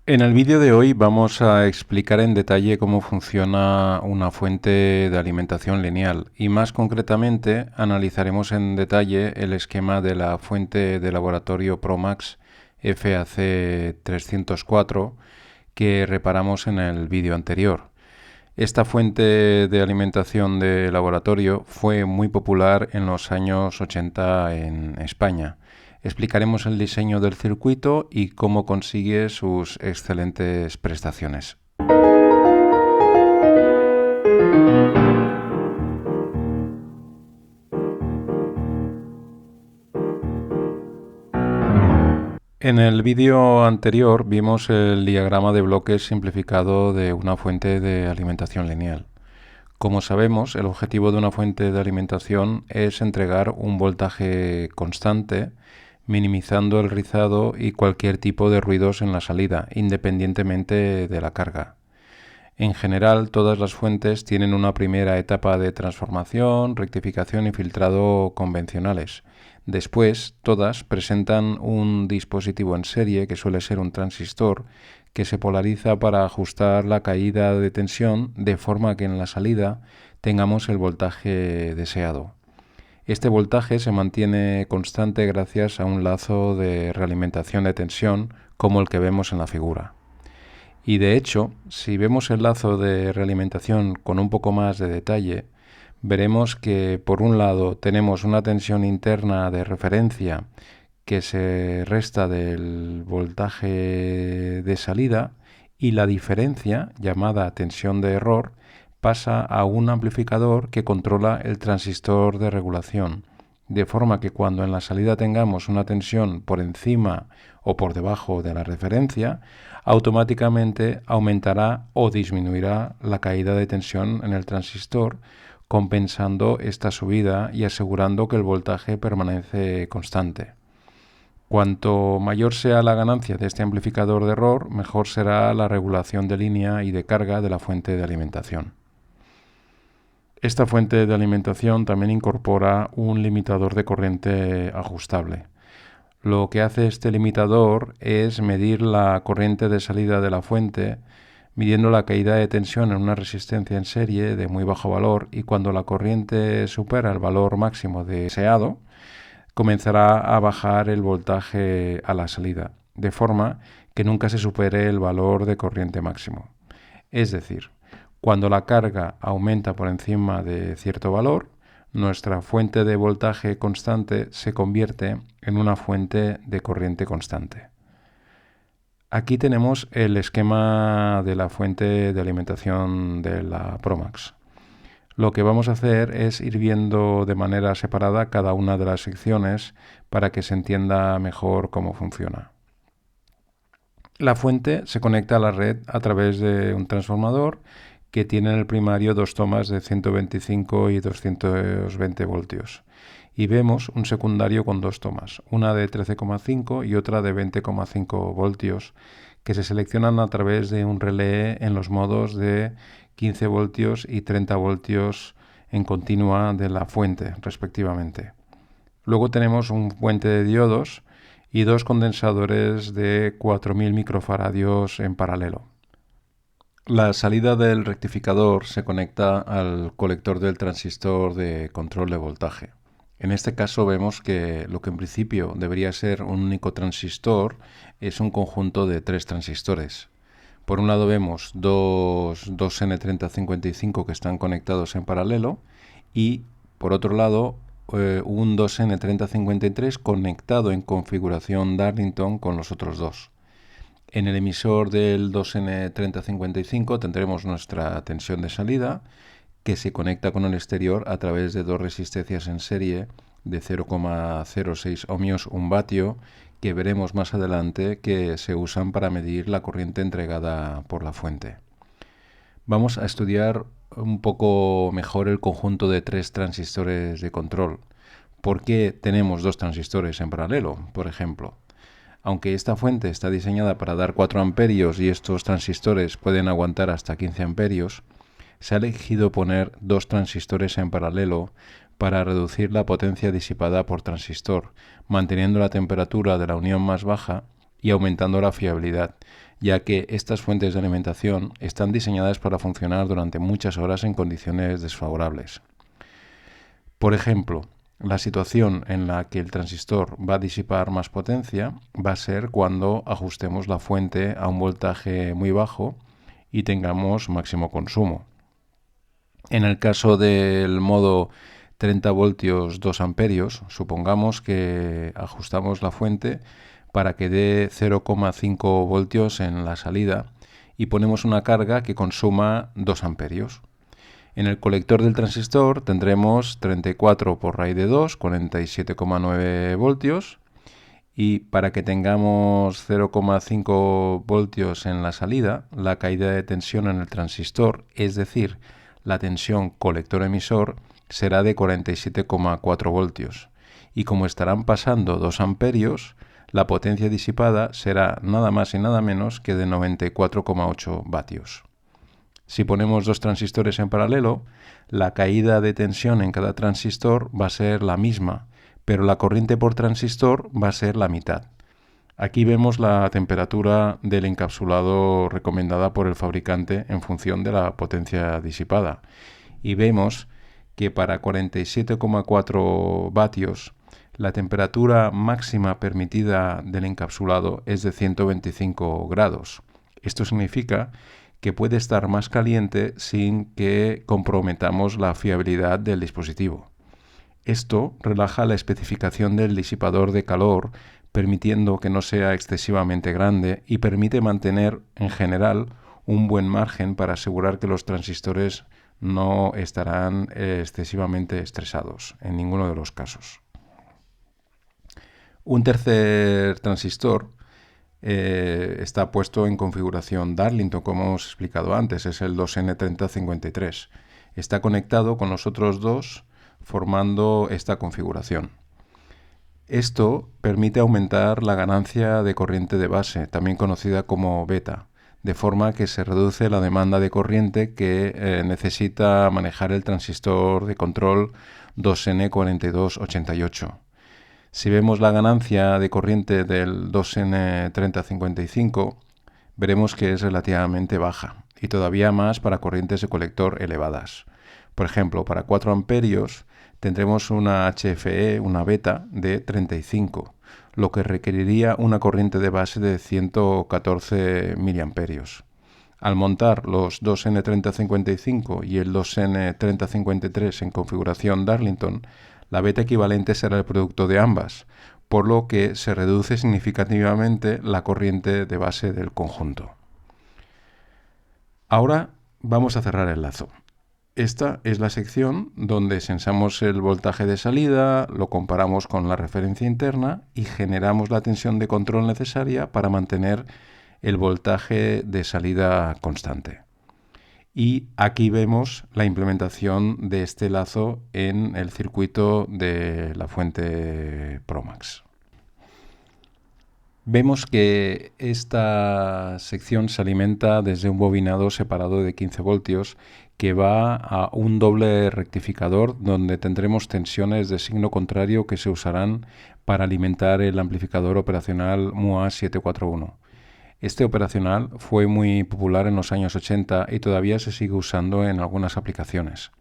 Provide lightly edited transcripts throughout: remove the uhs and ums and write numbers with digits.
En el vídeo de hoy vamos a explicar en detalle cómo funciona una fuente de alimentación lineal y más concretamente analizaremos en detalle el esquema de la fuente de laboratorio Promax FAC 304 que reparamos en el vídeo anterior. Esta fuente de alimentación de laboratorio fue muy popular en los años 80 en España. Explicaremos el diseño del circuito y cómo consigue sus excelentes prestaciones. En el vídeo anterior vimos el diagrama de bloques simplificado de una fuente de alimentación lineal. Como sabemos, el objetivo de una fuente de alimentación es entregar un voltaje constante, minimizando el rizado y cualquier tipo de ruidos en la salida, independientemente de la carga. En general, todas las fuentes tienen una primera etapa de transformación, rectificación y filtrado convencionales. Después, todas presentan un dispositivo en serie, que suele ser un transistor, que se polariza para ajustar la caída de tensión de forma que en la salida tengamos el voltaje deseado. Este voltaje se mantiene constante gracias a un lazo de realimentación de tensión como el que vemos en la figura. Y de hecho, si vemos el lazo de realimentación con un poco más de detalle, veremos que por un lado tenemos una tensión interna de referencia que se resta del voltaje de salida y la diferencia, llamada tensión de error, pasa a un amplificador que controla el transistor de regulación, de forma que cuando en la salida tengamos una tensión por encima o por debajo de la referencia, automáticamente aumentará o disminuirá la caída de tensión en el transistor, compensando esta subida y asegurando que el voltaje permanece constante. Cuanto mayor sea la ganancia de este amplificador de error, mejor será la regulación de línea y de carga de la fuente de alimentación. Esta fuente de alimentación también incorpora un limitador de corriente ajustable. Lo que hace este limitador es medir la corriente de salida de la fuente, midiendo la caída de tensión en una resistencia en serie de muy bajo valor, y cuando la corriente supera el valor máximo deseado, comenzará a bajar el voltaje a la salida, de forma que nunca se supere el valor de corriente máximo. Es decir, cuando la carga aumenta por encima de cierto valor, nuestra fuente de voltaje constante se convierte en una fuente de corriente constante. Aquí tenemos el esquema de la fuente de alimentación de la Promax. Lo que vamos a hacer es ir viendo de manera separada cada una de las secciones para que se entienda mejor cómo funciona. La fuente se conecta a la red a través de un transformador que tiene en el primario dos tomas de 125 y 220 voltios. Y vemos un secundario con dos tomas, una de 13,5 y otra de 20,5 voltios, que se seleccionan a través de un relé en los modos de 15 voltios y 30 voltios en continua de la fuente, respectivamente. Luego tenemos un puente de diodos y dos condensadores de 4000 microfaradios en paralelo. La salida del rectificador se conecta al colector del transistor de control de voltaje. En este caso vemos que lo que en principio debería ser un único transistor es un conjunto de tres transistores. Por un lado vemos dos N3055 que están conectados en paralelo y por otro lado un 2N3053 conectado en configuración Darlington con los otros dos. En el emisor del 2N3055 tendremos nuestra tensión de salida, que se conecta con el exterior a través de dos resistencias en serie de 0,06 ohmios 1 vatio, que veremos más adelante que se usan para medir la corriente entregada por la fuente. Vamos a estudiar un poco mejor el conjunto de tres transistores de control. ¿Por qué tenemos dos transistores en paralelo, por ejemplo? Aunque esta fuente está diseñada para dar 4 amperios y estos transistores pueden aguantar hasta 15 amperios, se ha elegido poner dos transistores en paralelo para reducir la potencia disipada por transistor, manteniendo la temperatura de la unión más baja y aumentando la fiabilidad, ya que estas fuentes de alimentación están diseñadas para funcionar durante muchas horas en condiciones desfavorables. Por ejemplo, la situación en la que el transistor va a disipar más potencia va a ser cuando ajustemos la fuente a un voltaje muy bajo y tengamos máximo consumo. En el caso del modo 30 voltios 2 amperios, supongamos que ajustamos la fuente para que dé 0,5 voltios en la salida y ponemos una carga que consuma 2 amperios. En el colector del transistor tendremos 34 por raíz de 2, 47,9 voltios. Y para que tengamos 0,5 voltios en la salida, la caída de tensión en el transistor, es decir, la tensión colector-emisor, será de 47,4 voltios. Y como estarán pasando 2 amperios, la potencia disipada será nada más y nada menos que de 94,8 vatios. Si ponemos dos transistores en paralelo, la caída de tensión en cada transistor va a ser la misma, pero la corriente por transistor va a ser la mitad. Aquí vemos la temperatura del encapsulado recomendada por el fabricante en función de la potencia disipada. Y vemos que para 47,4 vatios la temperatura máxima permitida del encapsulado es de 125 grados. Esto significa que puede estar más caliente sin que comprometamos la fiabilidad del dispositivo. Esto relaja la especificación del disipador de calor, permitiendo que no sea excesivamente grande y permite mantener, en general, un buen margen para asegurar que los transistores no estarán excesivamente estresados en ninguno de los casos. Un tercer transistor está puesto en configuración Darlington, como hemos explicado antes, es el 2N3053. Está conectado con los otros dos formando esta configuración. Esto permite aumentar la ganancia de corriente de base, también conocida como beta, de forma que se reduce la demanda de corriente que necesita manejar el transistor de control 2N4288. Si vemos la ganancia de corriente del 2N3055, veremos que es relativamente baja y todavía más para corrientes de colector elevadas. Por ejemplo, para 4 amperios tendremos una HFE, una beta, de 35, lo que requeriría una corriente de base de 114 miliamperios. Al montar los 2N3055 y el 2N3053 en configuración Darlington, la beta equivalente será el producto de ambas, por lo que se reduce significativamente la corriente de base del conjunto. Ahora vamos a cerrar el lazo. Esta es la sección donde sensamos el voltaje de salida, lo comparamos con la referencia interna y generamos la tensión de control necesaria para mantener el voltaje de salida constante. Y aquí vemos la implementación de este lazo en el circuito de la fuente Promax. Vemos que esta sección se alimenta desde un bobinado separado de 15 voltios que va a un doble rectificador donde tendremos tensiones de signo contrario que se usarán para alimentar el amplificador operacional MUA741. Este operacional fue muy popular en los años 80 y todavía se sigue usando en algunas aplicaciones.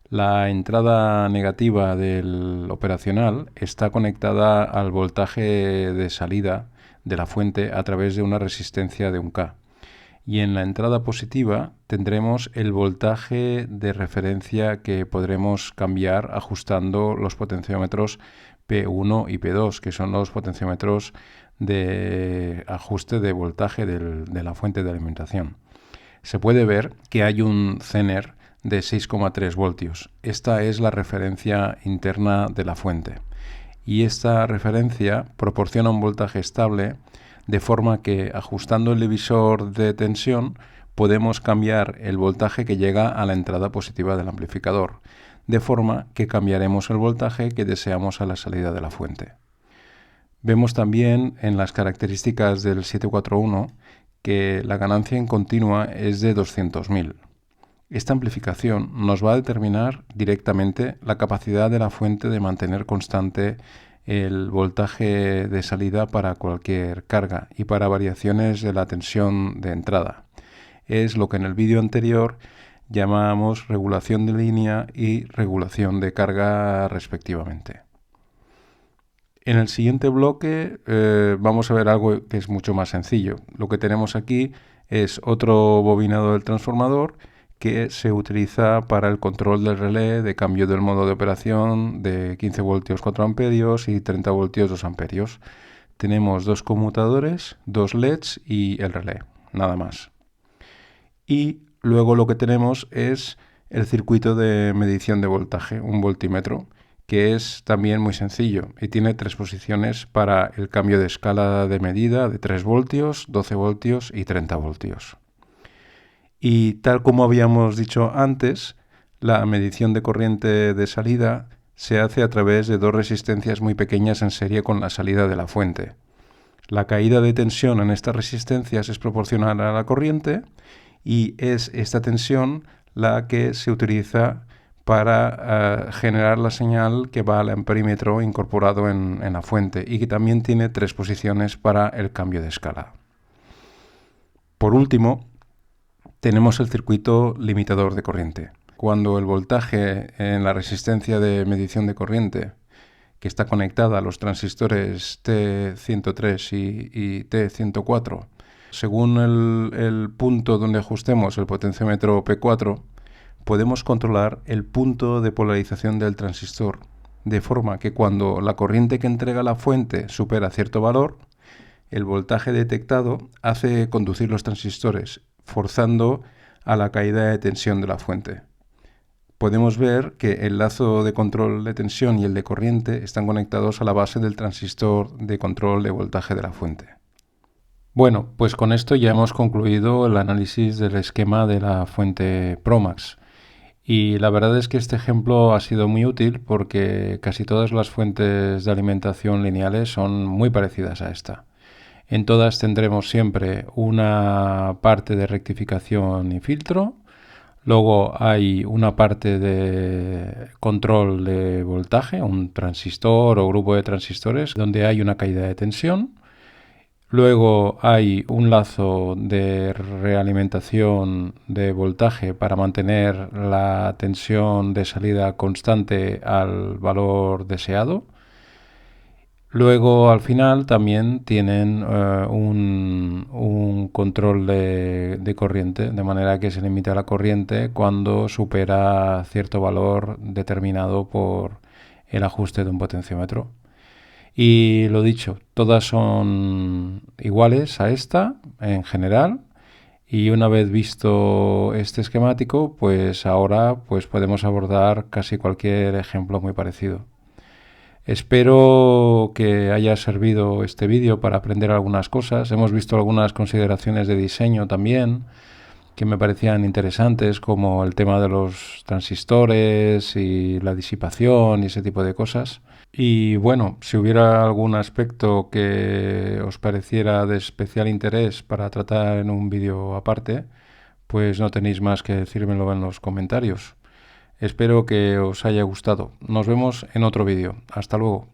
La entrada negativa del operacional está conectada al voltaje de salida de la fuente a través de una resistencia de 1K. Y en la entrada positiva tendremos el voltaje de referencia que podremos cambiar ajustando los potenciómetros P1 y P2, que son los potenciómetros de ajuste de voltaje de la fuente de alimentación. Se puede ver que hay un Zener de 6,3 voltios. Esta es la referencia interna de la fuente. Y esta referencia proporciona un voltaje estable de forma que ajustando el divisor de tensión podemos cambiar el voltaje que llega a la entrada positiva del amplificador, de forma que cambiaremos el voltaje que deseamos a la salida de la fuente. Vemos también en las características del 741 que la ganancia en continua es de 200.000. Esta amplificación nos va a determinar directamente la capacidad de la fuente de mantener constante el voltaje de salida para cualquier carga y para variaciones de la tensión de entrada. Es lo que en el vídeo anterior llamábamos regulación de línea y regulación de carga respectivamente. En el siguiente bloque vamos a ver algo que es mucho más sencillo. Lo que tenemos aquí es otro bobinado del transformador que se utiliza para el control del relé de cambio del modo de operación de 15 voltios 4 amperios y 30 voltios 2 amperios. Tenemos dos conmutadores, dos LEDs y el relé, nada más. Y luego lo que tenemos es el circuito de medición de voltaje, un voltímetro, que es también muy sencillo y tiene tres posiciones para el cambio de escala de medida de 3 voltios, 12 voltios y 30 voltios. Y tal como habíamos dicho antes, la medición de corriente de salida se hace a través de dos resistencias muy pequeñas en serie con la salida de la fuente. La caída de tensión en estas resistencias es proporcional a la corriente y es esta tensión la que se utiliza para generar la señal que va al amperímetro incorporado en la fuente y que también tiene tres posiciones para el cambio de escala. Por último, tenemos el circuito limitador de corriente. Cuando el voltaje en la resistencia de medición de corriente, que está conectada a los transistores T103 y T104, según el punto donde ajustemos el potenciómetro P4, podemos controlar el punto de polarización del transistor, de forma que cuando la corriente que entrega la fuente supera cierto valor, el voltaje detectado hace conducir los transistores, forzando a la caída de tensión de la fuente. Podemos ver que el lazo de control de tensión y el de corriente están conectados a la base del transistor de control de voltaje de la fuente. Bueno, pues con esto ya hemos concluido el análisis del esquema de la fuente Promax. Y la verdad es que este ejemplo ha sido muy útil porque casi todas las fuentes de alimentación lineales son muy parecidas a esta. En todas tendremos siempre una parte de rectificación y filtro. Luego hay una parte de control de voltaje, un transistor o grupo de transistores, donde hay una caída de tensión. Luego hay un lazo de realimentación de voltaje para mantener la tensión de salida constante al valor deseado. Luego al final también tienen un control de corriente, de manera que se limita la corriente cuando supera cierto valor determinado por el ajuste de un potenciómetro. Y lo dicho, todas son iguales a esta en general. Y una vez visto este esquemático, pues ahora pues podemos abordar casi cualquier ejemplo muy parecido. Espero que haya servido este vídeo para aprender algunas cosas. Hemos visto algunas consideraciones de diseño también que me parecían interesantes, como el tema de los transistores y la disipación y ese tipo de cosas. Y bueno, si hubiera algún aspecto que os pareciera de especial interés para tratar en un vídeo aparte, pues no tenéis más que decírmelo en los comentarios. Espero que os haya gustado. Nos vemos en otro vídeo. Hasta luego.